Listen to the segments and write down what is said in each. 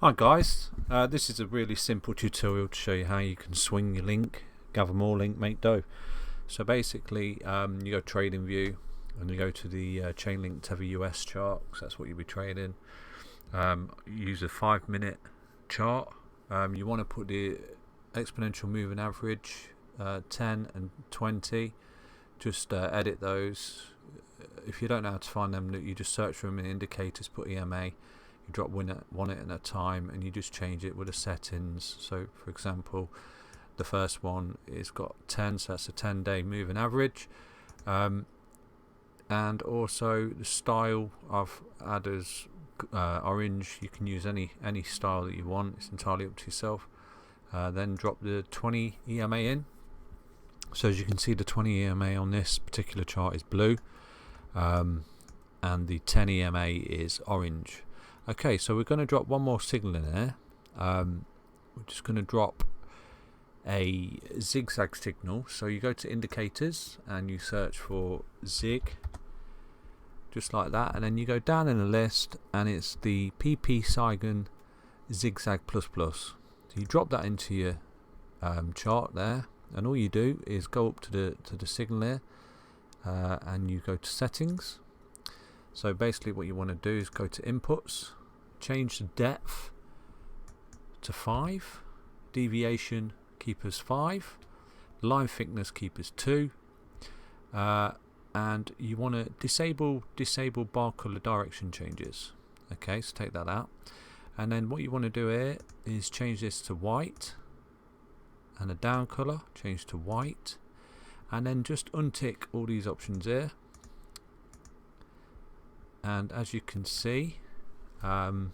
Hi guys, this is a really simple tutorial to show you how you can swing your link, gather more link, make dough. So basically you go trading view and you go to the chain link Tether US chart, because that's what you'll be trading. Use a 5-minute chart. You want to put the exponential moving average 10 and 20. Just edit those. If you don't know how to find them, you just search for them in indicators, put EMA. You drop one at a time and you just change it with the settings. So for example, the first one is got 10, so that's a 10-day moving average. And also the style I've added as orange. You can use any style that you want, it's entirely up to yourself. Then drop the 20 EMA in. So as you can see, the 20 EMA on this particular chart is blue, and the 10 EMA is orange. Okay, so we're going to drop one more signal in there. We're just going to drop a zigzag signal. So you go to indicators and you search for zig, just like that, and then you go down in the list and it's the PP Saigon zigzag plus plus. So you drop that into your chart there, and all you do is go up to the signal there, and you go to settings. So basically what you want to do is go to inputs, change the depth to 5, deviation keep as 5, line thickness keep as 2, and you want to disable bar color direction changes. Okay, so take that out, and then what you want to do here is change this to white, and the down color change to white, and then just untick all these options here. And as you can see, where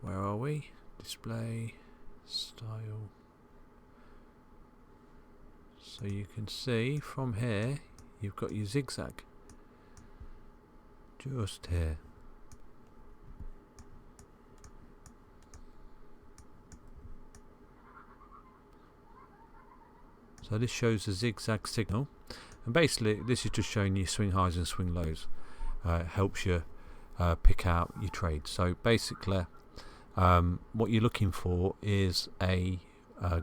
are we? Display, style. So you can see from here, you've got your zigzag just here. So this shows the zigzag signal, and basically this is just showing you swing highs and swing lows. Helps you pick out your trade. So basically what you're looking for is a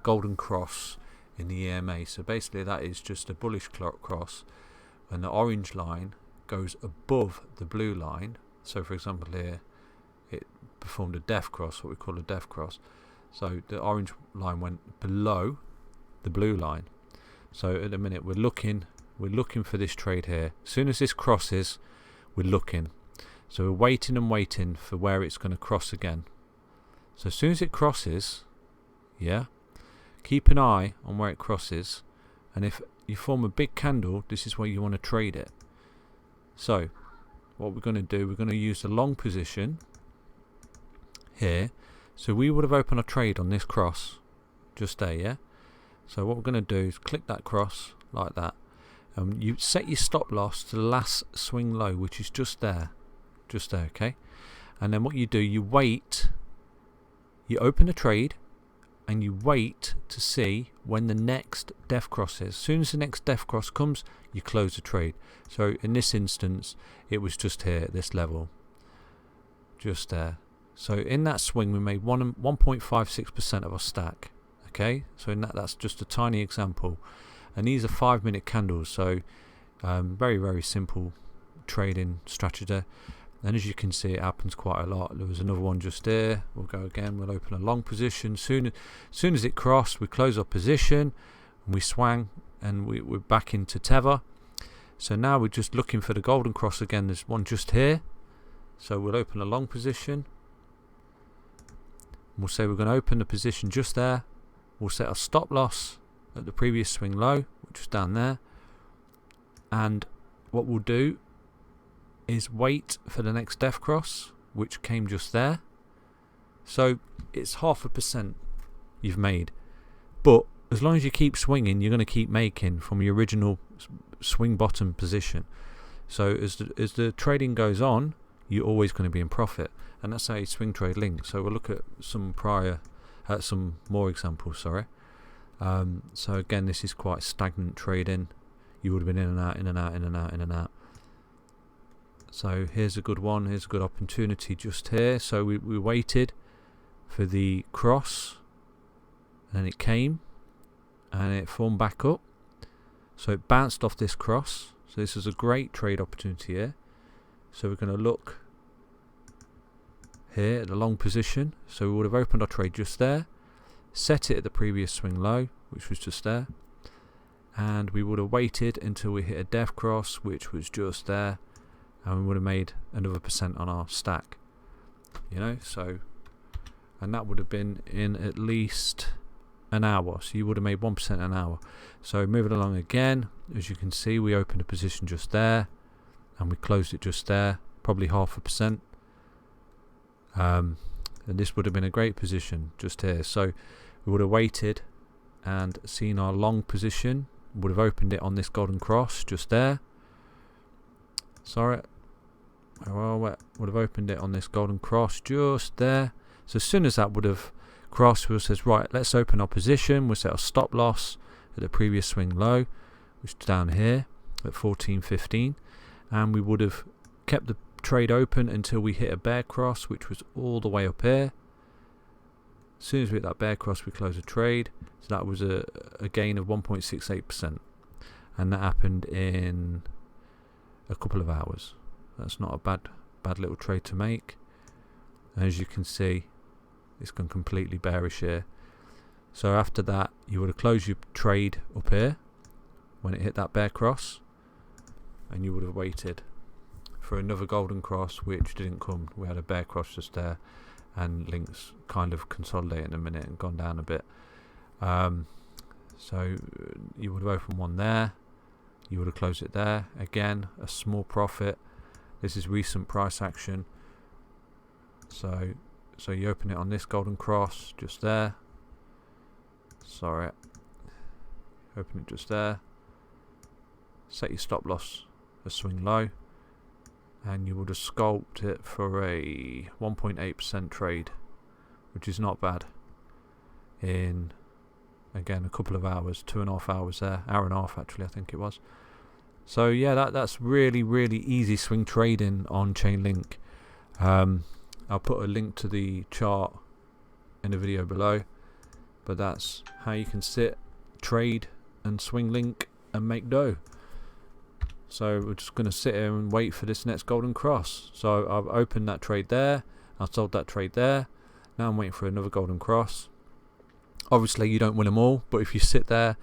golden cross in the EMA. So basically that is just a bullish cross, and the orange line goes above the blue line. So for example here it performed a death cross, what we call a death cross. So the orange line went below the blue line. So at the minute we're looking for this trade here. As soon as this crosses, we're looking. So we're waiting and waiting for where it's going to cross again. So as soon as it crosses, keep an eye on where it crosses, and if you form a big candle, this is where you want to trade it. So what we're going to do, we're going to use the long position here. So we would have opened a trade on this cross just there, So what we're going to do is click that cross like that. You set your stop loss to the last swing low, which is just there, okay? And then what you do, you wait, you open a trade, and you wait to see when the next death cross is. As soon as the next death cross comes, you close the trade. So in this instance, it was just here at this level, just there. So in that swing, we made 1.56% of our stack. Okay, so in that's just a tiny example. And these are 5-minute candles, so very, very simple trading strategy. And as you can see, it happens quite a lot. There was another one just there. We'll go again. We'll open a long position. Soon as it crossed, we close our position, and we swang, and we're back into Tether. So now we're just looking for the golden cross again. There's one just here. So we'll open a long position. We'll say we're going to open the position just there. We'll set our stop loss at the previous swing low, which was down there, and what we'll do is wait for the next death cross, which came just there. So it's 0.5% you've made, but as long as you keep swinging, you're going to keep making from your original swing bottom position. So as the trading goes on, you're always going to be in profit, and that's how you swing trade link. So we'll look at some more examples. So again, this is quite stagnant trading. You would have been in and out, in and out, in and out, in and out. So here's a good one. Here's a good opportunity just here. So we waited, for the cross, and it came and it formed back up, so it bounced off this cross. So this is a great trade opportunity here. So we're going to look here at the long position. So we would have opened our trade just there, set it at the previous swing low, which was just there, and we would have waited until we hit a def cross, which was just there, and we would have made another % on our stack, you know. So, and that would have been in at least an hour, so you would have made 1% an hour. So moving along again, as you can see, we opened a position just there and we closed it just there, probably 0.5%, and this would have been a great position just here. So we would have waited and seen our long position, would have opened it on this golden cross just there. Sorry, would have opened it on this golden cross just there. So as soon as that would have crossed, we'll says, right, let's open our position. We'll set our stop loss at the previous swing low, which is down here at 14.15, and we would have kept the trade open until we hit a bear cross, which was all the way up here. As soon as we hit that bear cross, we close the trade. So that was a gain of 1.68%, and that happened in a couple of hours. That's not a bad little trade to make. And as you can see, it's gone completely bearish here. So after that, you would have closed your trade up here when it hit that bear cross, and you would have waited for another golden cross, which didn't come. We had a bear cross just there, and links kind of consolidated in a minute and gone down a bit. So you would have opened one there, you would have closed it there. Again, a small profit. This is recent price action. So you open it on this golden cross just there. Sorry, open it just there. Set your stop loss a swing low, and you would have scalped it for a 1.8% trade, which is not bad. In again a couple of hours, 2.5 hours there, hour and a half actually, I think it was. So yeah, that's really easy swing trading on Chainlink. I'll put a link to the chart in the video below, but that's how you can sit, trade and swing link and make dough. So we're just going to sit here and wait for this next golden cross. So I've opened that trade there, I sold that trade there, now I'm waiting for another golden cross. Obviously you don't win them all, but if you sit there,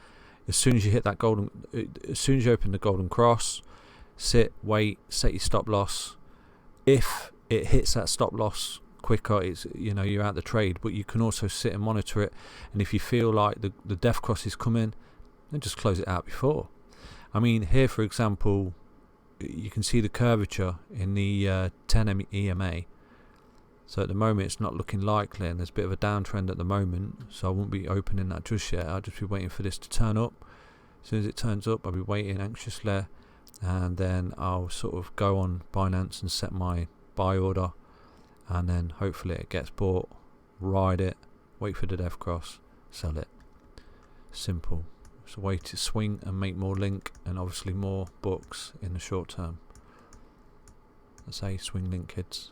as soon as you hit that as soon as you open the golden cross, sit, wait, set your stop loss. If it hits that stop loss quicker, it's, you know, you're out the trade. But you can also sit and monitor it, and if you feel like the def cross is coming, then just close it out before. I mean, here for example, you can see the curvature in the 10 EMA. So at the moment it's not looking likely, and there's a bit of a downtrend at the moment, so I won't be opening that just yet. I'll just be waiting for this to turn up. As soon as it turns up, I'll be waiting anxiously, and then I'll sort of go on Binance and set my buy order, and then hopefully it gets bought, ride it, wait for the def cross, sell it. Simple. It's a way to swing and make more link, and obviously more bucks in the short term. Let's say swing link, kids.